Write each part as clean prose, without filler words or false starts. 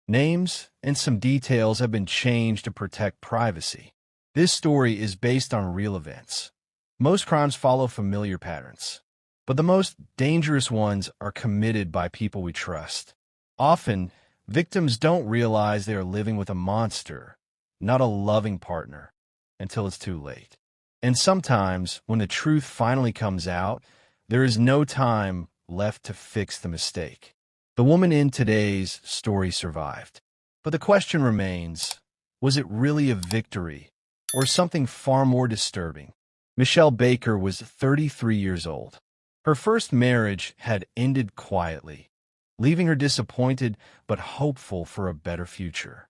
Names and some details have been changed to protect privacy. This story is based on real events. Most crimes follow familiar patterns, but the most dangerous ones are committed by people we trust. Often, victims don't realize they are living with a monster, not a loving partner, until it's too late. And sometimes, when the truth finally comes out, there is no time left to fix the mistake. The woman in today's story survived. But the question remains, was it really a victory or something far more disturbing? Michelle Baker was 33 years old. Her first marriage had ended quietly, leaving her disappointed but hopeful for a better future.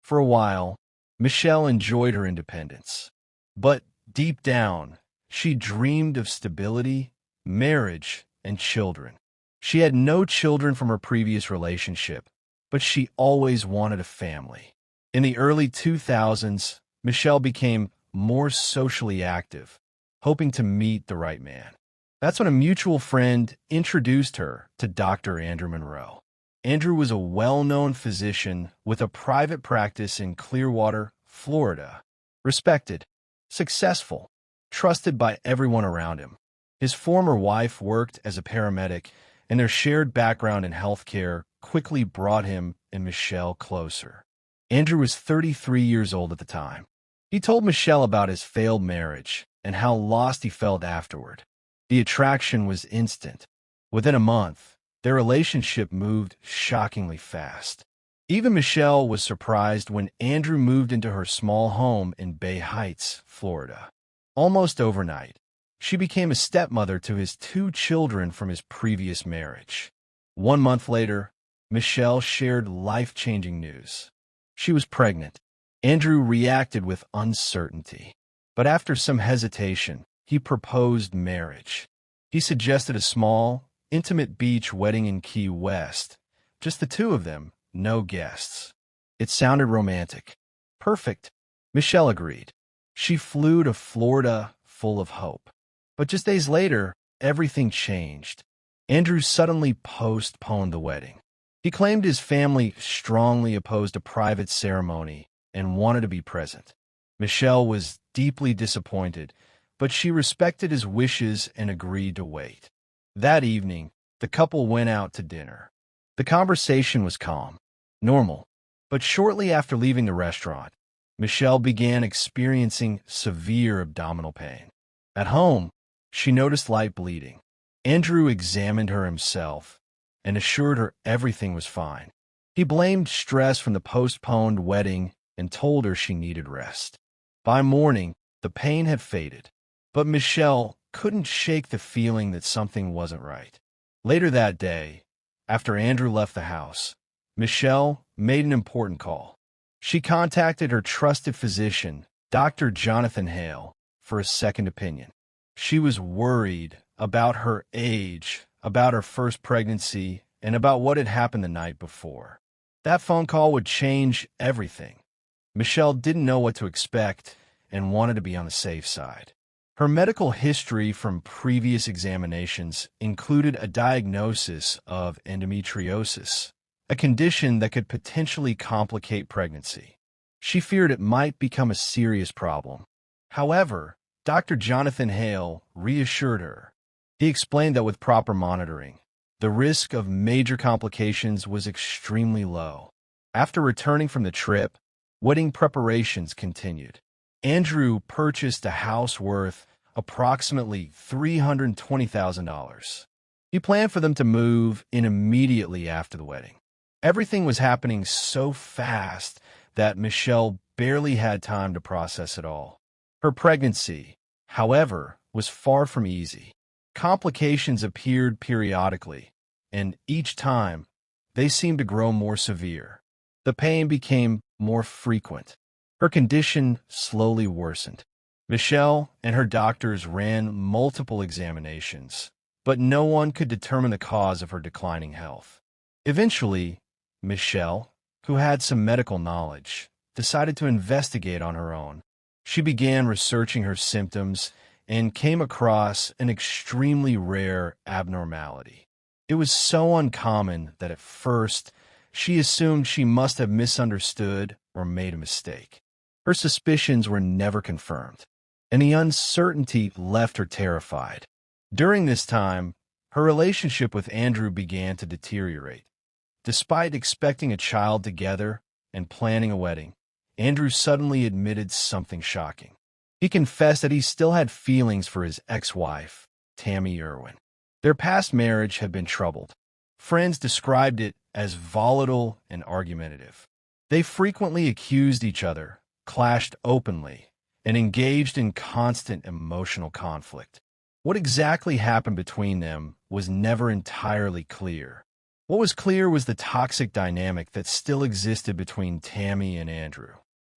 For a while, Michelle enjoyed her independence. But deep down, she dreamed of stability, marriage, and children. She had no children from her previous relationship, but she always wanted a family. In the early 2000s, Michelle became more socially active, hoping to meet the right man. That's when a mutual friend introduced her to Dr. Andrew Monroe. Andrew was a well-known physician with a private practice in Clearwater, Florida. Respected, successful, trusted by everyone around him. His former wife worked as a paramedic, and their shared background in healthcare quickly brought him and Michelle closer. Andrew was 33 years old at the time. He told Michelle about his failed marriage and how lost he felt afterward. The attraction was instant. Within a month, their relationship moved shockingly fast. Even Michelle was surprised when Andrew moved into her small home in Bay Heights, Florida. Almost overnight, she became a stepmother to his 2 children from his previous marriage. 1 month later, Michelle shared life-changing news. She was pregnant. Andrew reacted with uncertainty. But after some hesitation, he proposed marriage. He suggested a small, intimate beach wedding in Key West. Just the 2 of them, no guests. It sounded romantic. Perfect. Michelle agreed. She flew to Florida full of hope. But just days later, everything changed. Andrew suddenly postponed the wedding. He claimed his family strongly opposed a private ceremony and wanted to be present. Michelle was deeply disappointed, but she respected his wishes and agreed to wait. That evening, the couple went out to dinner. The conversation was calm, normal, but shortly after leaving the restaurant, Michelle began experiencing severe abdominal pain. At home, she noticed light bleeding. Andrew examined her himself and assured her everything was fine. He blamed stress from the postponed wedding and told her she needed rest. By morning, the pain had faded, but Michelle couldn't shake the feeling that something wasn't right. Later that day, after Andrew left the house, Michelle made an important call. She contacted her trusted physician, Dr. Jonathan Hale, for a second opinion. She was worried about her age, about her first pregnancy, and about what had happened the night before. That phone call would change everything. Michelle didn't know what to expect and wanted to be on the safe side. Her medical history from previous examinations included a diagnosis of endometriosis, a condition that could potentially complicate pregnancy. She feared it might become a serious problem. However, Dr. Jonathan Hale reassured her. He explained that with proper monitoring, the risk of major complications was extremely low. After returning from the trip, wedding preparations continued. Andrew purchased a house worth approximately $320,000. He planned for them to move in immediately after the wedding. Everything was happening so fast that Michelle barely had time to process it all. Her pregnancy, however, was far from easy. Complications appeared periodically, and each time, they seemed to grow more severe. The pain became more frequent. Her condition slowly worsened. Michelle and her doctors ran multiple examinations, but no one could determine the cause of her declining health. Eventually, Michelle, who had some medical knowledge, decided to investigate on her own. She began researching her symptoms and came across an extremely rare abnormality. It was so uncommon that at first she assumed she must have misunderstood or made a mistake. Her suspicions were never confirmed, and the uncertainty left her terrified. During this time, her relationship with Andrew began to deteriorate. Despite expecting a child together and planning a wedding, Andrew suddenly admitted something shocking. He confessed that he still had feelings for his ex-wife, Tammy Irwin. Their past marriage had been troubled. Friends described it as volatile and argumentative. They frequently accused each other, clashed openly, and engaged in constant emotional conflict. What exactly happened between them was never entirely clear. What was clear was the toxic dynamic that still existed between Tammy and Andrew.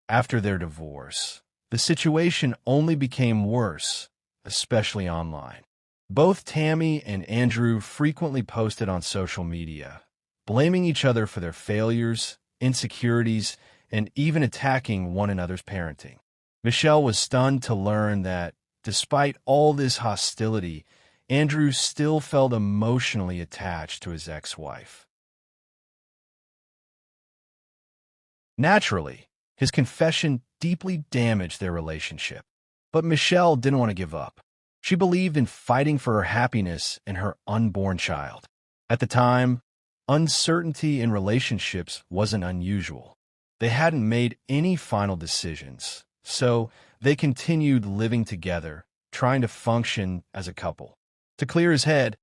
After their divorce, the situation only became worse, especially online. Both Tammy and Andrew frequently posted on social media, blaming each other for their failures, insecurities, and even attacking one another's parenting. Michelle was stunned to learn that, despite all this hostility, Andrew still felt emotionally attached to his ex-wife. Naturally, his confession deeply damaged their relationship. But Michelle didn't want to give up. She believed in fighting for her happiness and her unborn child. At the time, uncertainty in relationships wasn't unusual. They hadn't made any final decisions, so they continued living together, trying to function as a couple. To clear his head,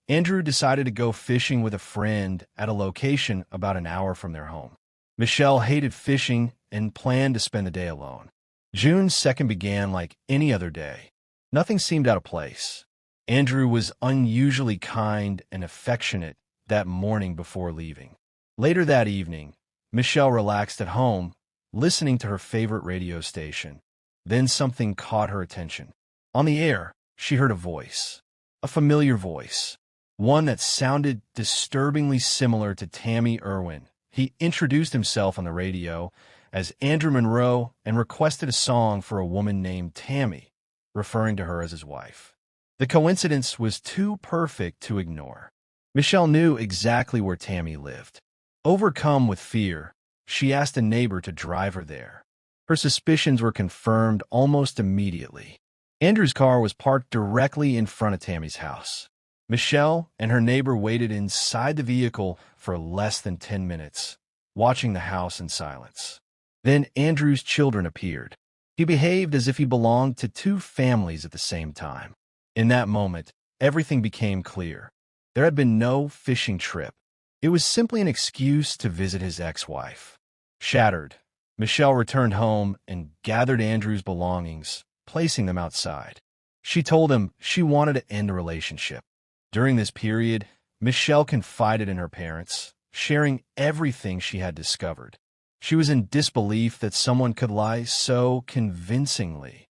Andrew decided to go fishing with a friend at a location about an hour from their home. Michelle hated fishing and planned to spend the day alone. June 2nd began like any other day. Nothing seemed out of place. Andrew was unusually kind and affectionate that morning before leaving. Later that evening, Michelle relaxed at home, listening to her favorite radio station. Then something caught her attention. On the air, she heard a voice. A familiar voice. One that sounded disturbingly similar to Tammy Irwin. He introduced himself on the radio as Andrew Monroe and requested a song for a woman named Tammy, referring to her as his wife. The coincidence was too perfect to ignore. Michelle knew exactly where Tammy lived. Overcome with fear, she asked a neighbor to drive her there. Her suspicions were confirmed almost immediately. Andrew's car was parked directly in front of Tammy's house. Michelle and her neighbor waited inside the vehicle for less than 10 minutes, watching the house in silence. Then Andrew's children appeared. He behaved as if he belonged to two families at the same time. In that moment, everything became clear. There had been no fishing trip. It was simply an excuse to visit his ex-wife. Shattered, Michelle returned home and gathered Andrew's belongings, placing them outside. She told him she wanted to end the relationship. During this period, Michelle confided in her parents, sharing everything she had discovered. She was in disbelief that someone could lie so convincingly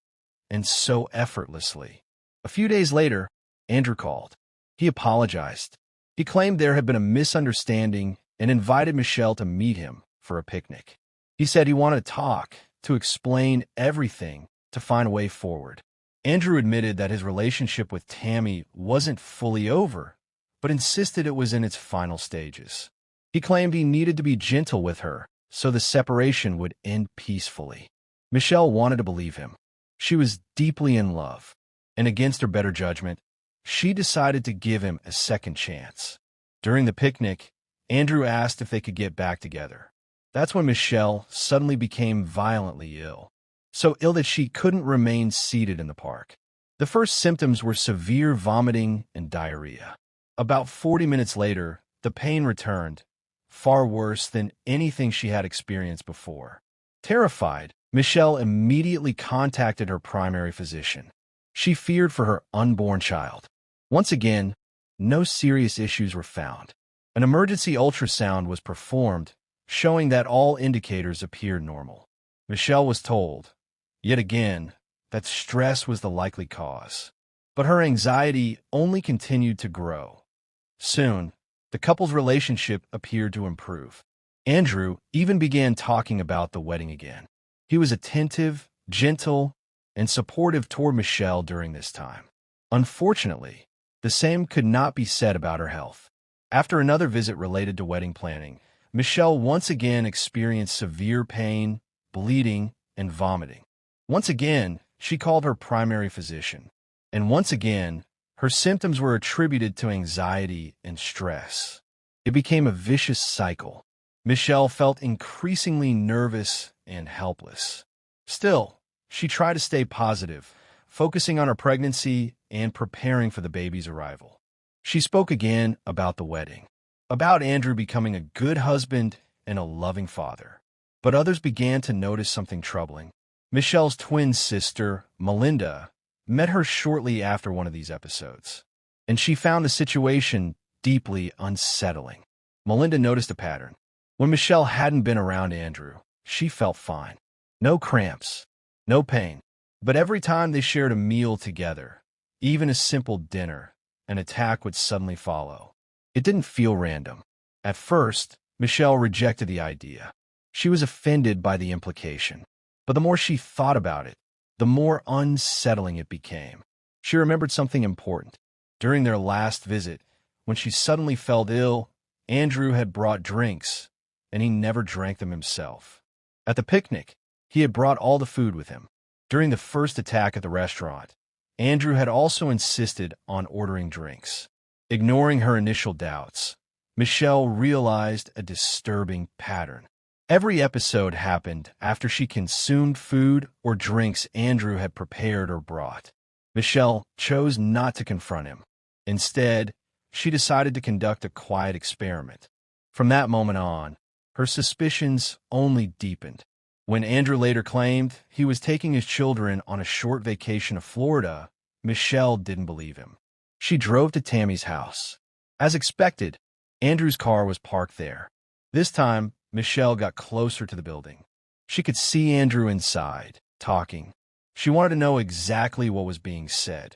and so effortlessly. A few days later, Andrew called. He apologized. He claimed there had been a misunderstanding and invited Michelle to meet him for a picnic. He said he wanted to talk, to explain everything, to find a way forward. Andrew admitted that his relationship with Tammy wasn't fully over, but insisted it was in its final stages. He claimed he needed to be gentle with her so the separation would end peacefully. Michelle wanted to believe him. She was deeply in love, and against her better judgment, she decided to give him a second chance. During the picnic, Andrew asked if they could get back together. That's when Michelle suddenly became violently ill, so ill that she couldn't remain seated in the park. The first symptoms were severe vomiting and diarrhea. About 40 minutes later, the pain returned, far worse than anything she had experienced before. Terrified, Michelle immediately contacted her primary physician. She feared for her unborn child. Once again, no serious issues were found. An emergency ultrasound was performed, showing that all indicators appeared normal. Michelle was told, yet again, that stress was the likely cause. But her anxiety only continued to grow. Soon, the couple's relationship appeared to improve. Andrew even began talking about the wedding again. He was attentive, gentle, and supportive toward Michelle during this time. Unfortunately, the same could not be said about her health. After another visit related to wedding planning, Michelle once again experienced severe pain, bleeding, and vomiting. Once again, she called her primary physician. And once again, her symptoms were attributed to anxiety and stress. It became a vicious cycle. Michelle felt increasingly nervous and helpless. Still, she tried to stay positive, focusing on her pregnancy and preparing for the baby's arrival. She spoke again about the wedding, about Andrew becoming a good husband and a loving father. But others began to notice something troubling. Michelle's twin sister, Melinda, met her shortly after one of these episodes, and she found the situation deeply unsettling. Melinda noticed a pattern. When Michelle hadn't been around Andrew, she felt fine. No cramps, no pain. But every time they shared a meal together, even a simple dinner, an attack would suddenly follow. It didn't feel random. At first, Michelle rejected the idea. She was offended by the implication. But the more she thought about it, the more unsettling it became. She remembered something important. During their last visit, when she suddenly felt ill, Andrew had brought drinks, and he never drank them himself. At the picnic, he had brought all the food with him. During the first attack at the restaurant, Andrew had also insisted on ordering drinks. Ignoring her initial doubts, Michelle realized a disturbing pattern. Every episode happened after she consumed food or drinks Andrew had prepared or brought. Michelle chose not to confront him. Instead, she decided to conduct a quiet experiment. From that moment on, her suspicions only deepened. When Andrew later claimed he was taking his children on a short vacation to Florida, Michelle didn't believe him. She drove to Tammy's house. As expected, Andrew's car was parked there. This time, Michelle got closer to the building. She could see Andrew inside, talking. She wanted to know exactly what was being said.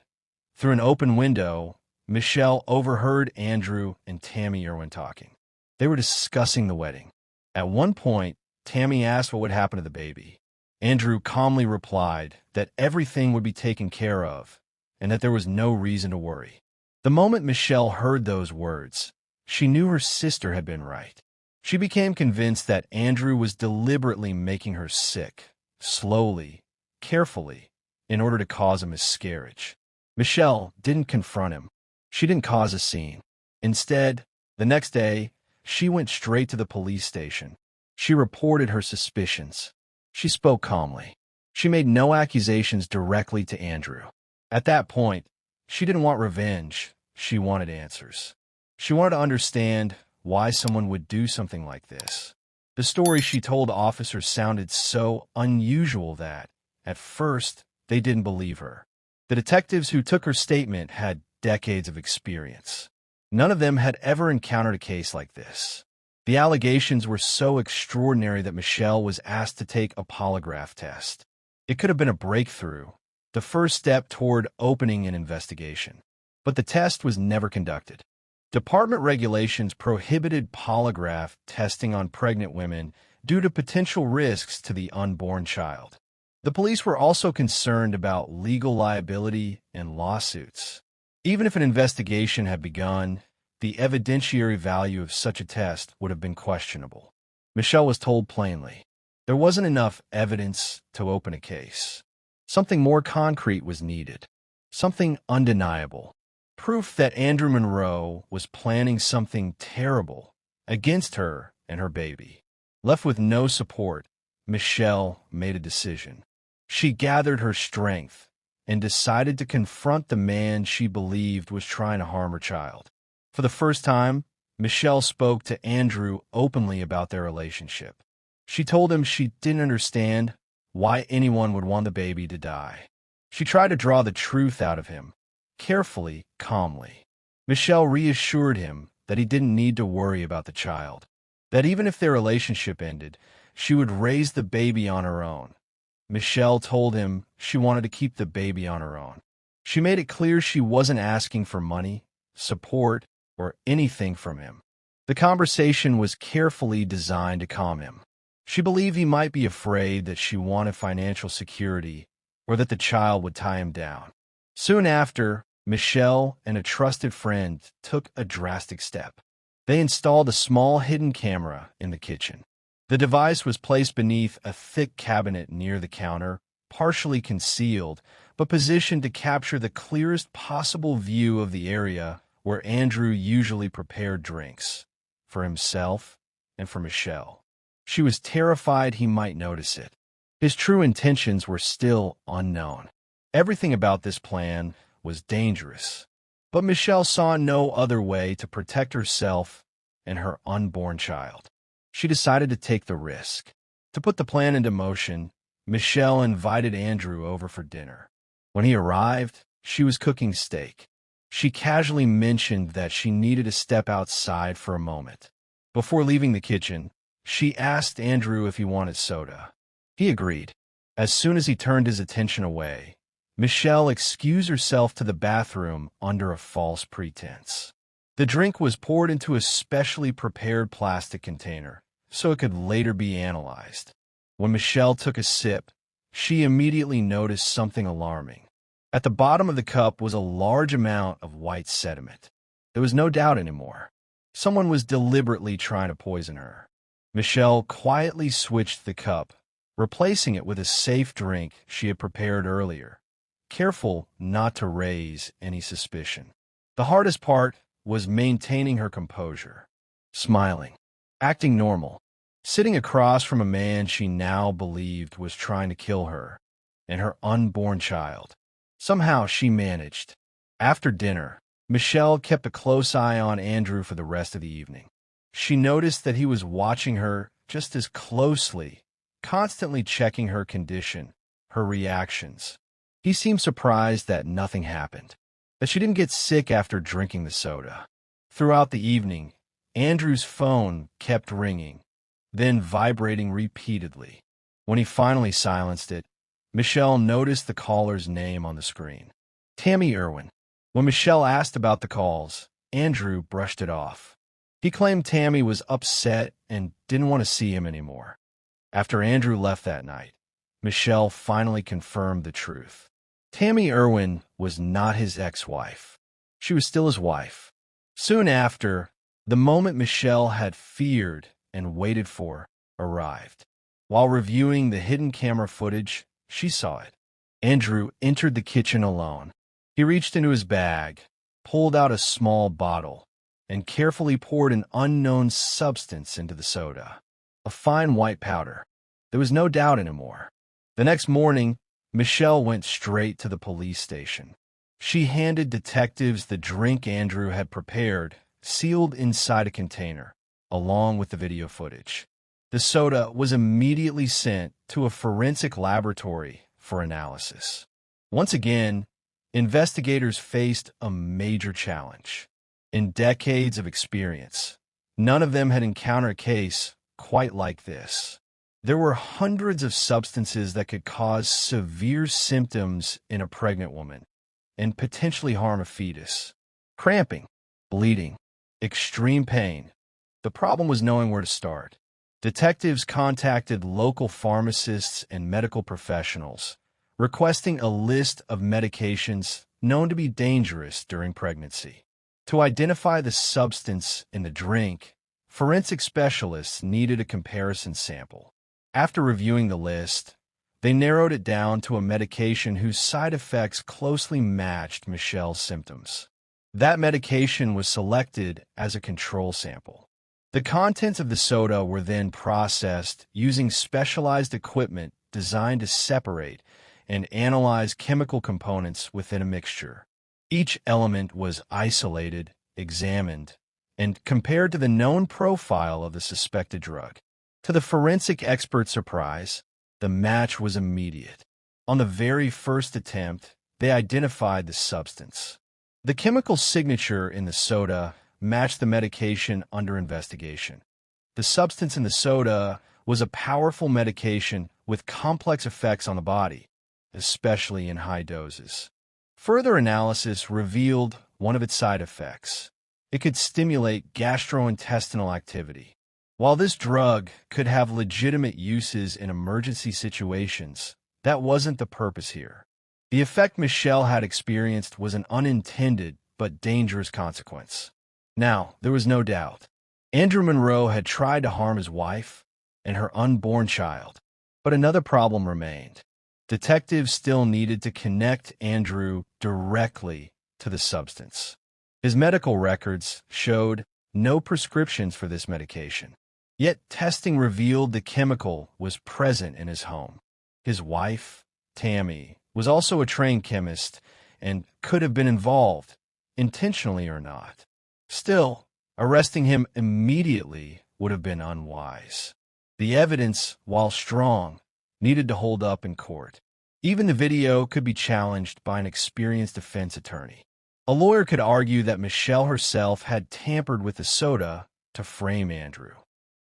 Through an open window, Michelle overheard Andrew and Tammy Irwin talking. They were discussing the wedding. At one point, Tammy asked what would happen to the baby. Andrew calmly replied that everything would be taken care of and that there was no reason to worry. The moment Michelle heard those words, she knew her sister had been right. She became convinced that Andrew was deliberately making her sick, slowly, carefully, in order to cause a miscarriage. Michelle didn't confront him. She didn't cause a scene. Instead, the next day, she went straight to the police station. She reported her suspicions. She spoke calmly. She made no accusations directly to Andrew. At that point, she didn't want revenge. She wanted answers. She wanted to understand why someone would do something like this. The story she told officers sounded so unusual that, at first, they didn't believe her. The detectives who took her statement had decades of experience. None of them had ever encountered a case like this. The allegations were so extraordinary that Michelle was asked to take a polygraph test. It could have been a breakthrough, the first step toward opening an investigation. But the test was never conducted. Department regulations prohibited polygraph testing on pregnant women due to potential risks to the unborn child. The police were also concerned about legal liability and lawsuits. Even if an investigation had begun, the evidentiary value of such a test would have been questionable. Michelle was told plainly, there wasn't enough evidence to open a case. Something more concrete was needed. Something undeniable. Proof that Andrew Monroe was planning something terrible against her and her baby. Left with no support, Michelle made a decision. She gathered her strength and decided to confront the man she believed was trying to harm her child. For the first time, Michelle spoke to Andrew openly about their relationship. She told him she didn't understand why anyone would want the baby to die. She tried to draw the truth out of him, carefully, calmly. Michelle reassured him that he didn't need to worry about the child, that even if their relationship ended, she would raise the baby on her own. Michelle told him she wanted to keep the baby on her own. She made it clear she wasn't asking for money, support, or anything from him. The conversation was carefully designed to calm him. She believed he might be afraid that she wanted financial security or that the child would tie him down. Soon after, Michelle and a trusted friend took a drastic step. They installed a small hidden camera in the kitchen. The device was placed beneath a thick cabinet near the counter, partially concealed, but positioned to capture the clearest possible view of the area where Andrew usually prepared drinks, for himself and for Michelle. She was terrified he might notice it. His true intentions were still unknown. Everything about this plan was dangerous, but Michelle saw no other way to protect herself and her unborn child. She decided to take the risk. To put the plan into motion, Michelle invited Andrew over for dinner. When he arrived, she was cooking steak. She casually mentioned that she needed to step outside for a moment. Before leaving the kitchen, she asked Andrew if he wanted soda. He agreed. As soon as he turned his attention away, Michelle excused herself to the bathroom under a false pretense. The drink was poured into a specially prepared plastic container, so it could later be analyzed. When Michelle took a sip, she immediately noticed something alarming. At the bottom of the cup was a large amount of white sediment. There was no doubt anymore. Someone was deliberately trying to poison her. Michelle quietly switched the cup, replacing it with a safe drink she had prepared earlier, careful not to raise any suspicion. The hardest part was maintaining her composure, smiling, acting normal, sitting across from a man she now believed was trying to kill her and her unborn child. Somehow she managed. After dinner, Michelle kept a close eye on Andrew for the rest of the evening. She noticed that he was watching her just as closely, constantly checking her condition, her reactions. He seemed surprised that nothing happened, that she didn't get sick after drinking the soda. Throughout the evening, Andrew's phone kept ringing, then vibrating repeatedly. When he finally silenced it, Michelle noticed the caller's name on the screen. Tammy Irwin. When Michelle asked about the calls, Andrew brushed it off. He claimed Tammy was upset and didn't want to see him anymore. After Andrew left that night, Michelle finally confirmed the truth. Tammy Irwin was not his ex-wife. She was still his wife. Soon after, the moment Michelle had feared and waited for arrived. While reviewing the hidden camera footage, she saw it. Andrew entered the kitchen alone. He reached into his bag, pulled out a small bottle, and carefully poured an unknown substance into the soda, a fine white powder. There was no doubt anymore. The next morning, Michelle went straight to the police station. She handed detectives the drink Andrew had prepared, sealed inside a container, along with the video footage. The soda was immediately sent to a forensic laboratory for analysis. Once again, investigators faced a major challenge. In decades of experience, none of them had encountered a case quite like this. There were hundreds of substances that could cause severe symptoms in a pregnant woman and potentially harm a fetus. Cramping, bleeding, extreme pain. The problem was knowing where to start. Detectives contacted local pharmacists and medical professionals, requesting a list of medications known to be dangerous during pregnancy. To identify the substance in the drink, forensic specialists needed a comparison sample. After reviewing the list, they narrowed it down to a medication whose side effects closely matched Michelle's symptoms. That medication was selected as a control sample. The contents of the soda were then processed using specialized equipment designed to separate and analyze chemical components within a mixture. Each element was isolated, examined, and compared to the known profile of the suspected drug. To the forensic expert's surprise, the match was immediate. On the very first attempt, they identified the substance. The chemical signature in the soda matched the medication under investigation. The substance in the soda was a powerful medication with complex effects on the body, especially in high doses. Further analysis revealed one of its side effects. It could stimulate gastrointestinal activity. While this drug could have legitimate uses in emergency situations, that wasn't the purpose here. The effect Michelle had experienced was an unintended but dangerous consequence. Now, there was no doubt. Andrew Monroe had tried to harm his wife and her unborn child, but another problem remained. Detectives still needed to connect Andrew directly to the substance. His medical records showed no prescriptions for this medication, yet testing revealed the chemical was present in his home. His wife, Tammy, was also a trained chemist and could have been involved, intentionally or not. Still, arresting him immediately would have been unwise. The evidence, while strong, needed to hold up in court. Even the video could be challenged by an experienced defense attorney. A lawyer could argue that Michelle herself had tampered with the soda to frame Andrew.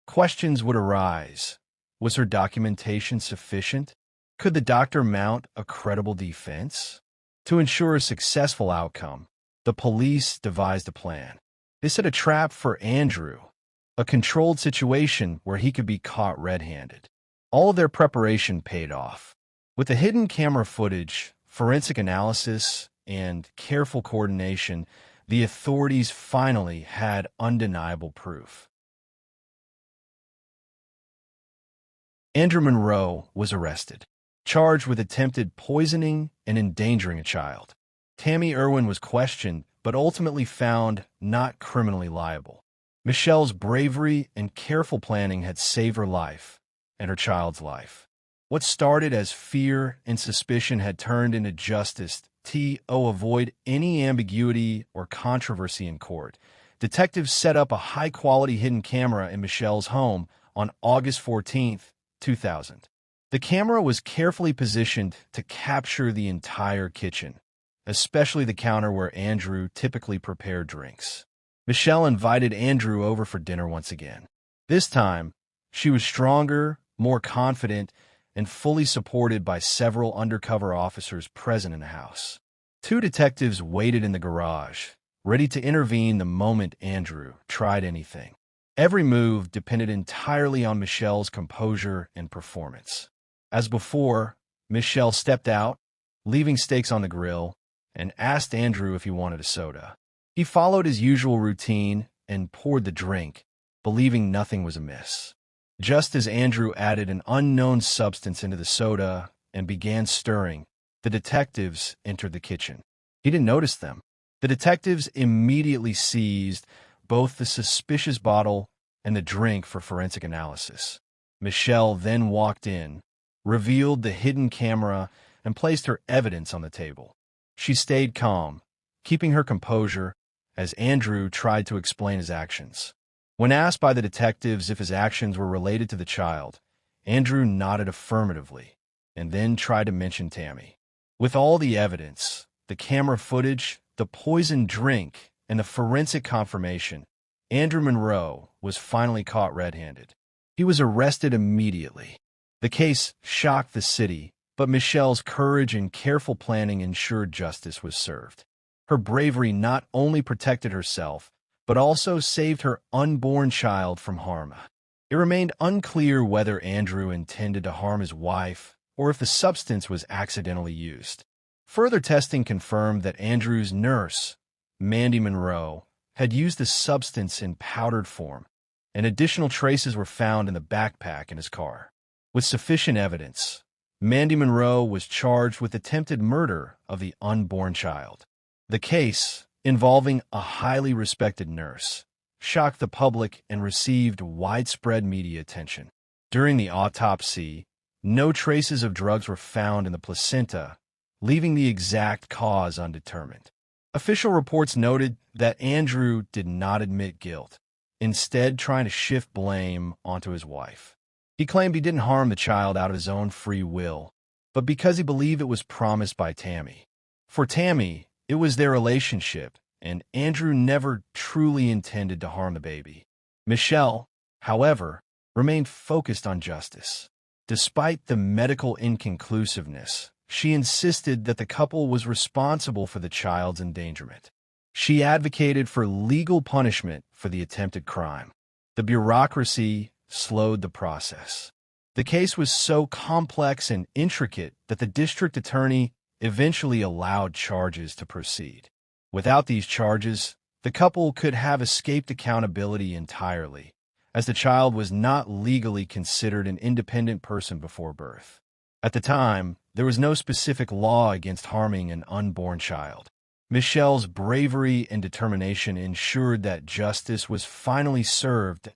Questions would arise. Was her documentation sufficient? Could the doctor mount a credible defense? To ensure a successful outcome, the police devised a plan. They set a trap for Andrew, a controlled situation where he could be caught red-handed. All of their preparation paid off. With the hidden camera footage, forensic analysis, and careful coordination, the authorities finally had undeniable proof. Andrew Monroe was arrested, charged with attempted poisoning and endangering a child. Tammy Irwin was questioned, but ultimately found not criminally liable. Michelle's bravery and careful planning had saved her life and her child's life. What started as fear and suspicion had turned into justice. To avoid any ambiguity or controversy in court, detectives set up a high-quality hidden camera in Michelle's home on August 14, 2000. The camera was carefully positioned to capture the entire kitchen, especially the counter where Andrew typically prepared drinks. Michelle invited Andrew over for dinner once again. This time, she was stronger, more confident, and fully supported by several undercover officers present in the house. Two detectives waited in the garage, ready to intervene the moment Andrew tried anything. Every move depended entirely on Michelle's composure and performance. As before, Michelle stepped out, leaving steaks on the grill, and asked Andrew if he wanted a soda. He followed his usual routine and poured the drink, believing nothing was amiss. Just as Andrew added an unknown substance into the soda and began stirring, the detectives entered the kitchen. He didn't notice them. The detectives immediately seized both the suspicious bottle and the drink for forensic analysis. Michelle then walked in, revealed the hidden camera, and placed her evidence on the table. She stayed calm, keeping her composure as Andrew tried to explain his actions. When asked by the detectives if his actions were related to the child, Andrew nodded affirmatively and then tried to mention Tammy. With all the evidence, the camera footage, the poisoned drink, and the forensic confirmation, Andrew Monroe was finally caught red-handed. He was arrested immediately. The case shocked the city, but Michelle's courage and careful planning ensured justice was served. Her bravery not only protected herself, but also saved her unborn child from harm. It remained unclear whether Andrew intended to harm his wife or if the substance was accidentally used. Further testing confirmed that Andrew's nurse, Mandy Monroe, had used the substance in powdered form, and additional traces were found in the backpack in his car. With sufficient evidence, Mandy Monroe was charged with attempted murder of the unborn child. The case, involving a highly respected nurse, shocked the public and received widespread media attention. During the autopsy, no traces of drugs were found in the placenta, leaving the exact cause undetermined. Official reports noted that Andrew did not admit guilt, instead trying to shift blame onto his wife. He claimed he didn't harm the child out of his own free will, but because he believed it was promised by Tammy. For Tammy, it was their relationship, and Andrew never truly intended to harm the baby. Michelle, however, remained focused on justice. Despite the medical inconclusiveness, she insisted that the couple was responsible for the child's endangerment. She advocated for legal punishment for the attempted crime. The bureaucracy slowed the process. The case was so complex and intricate that the district attorney eventually allowed charges to proceed. Without these charges, The couple could have escaped accountability entirely, as the child was not legally considered an independent person before birth. At the time, there was no specific law against harming an unborn child. Michelle's bravery and determination ensured that justice was finally served.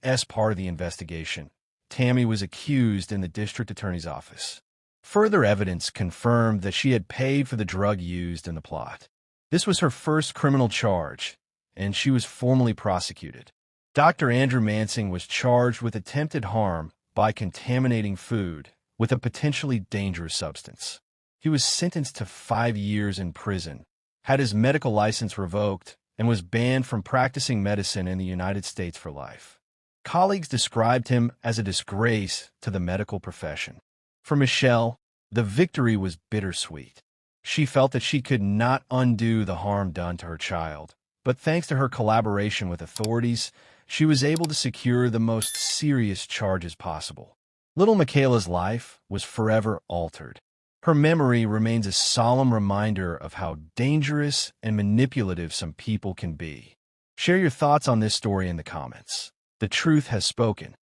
As part of the investigation, Tammy was accused in the district attorney's office. Further evidence confirmed that she had paid for the drug used in the plot. This was her first criminal charge, and she was formally prosecuted. Dr. Andrew Mansing was charged with attempted harm by contaminating food with a potentially dangerous substance. He was sentenced to 5 years in prison, had his medical license revoked, and was banned from practicing medicine in the United States for life. Colleagues described him as a disgrace to the medical profession. For Michelle, the victory was bittersweet. She felt that she could not undo the harm done to her child, but thanks to her collaboration with authorities, she was able to secure the most serious charges possible. Little Michaela's life was forever altered. Her memory remains a solemn reminder of how dangerous and manipulative some people can be. Share your thoughts on this story in the comments. The truth has spoken.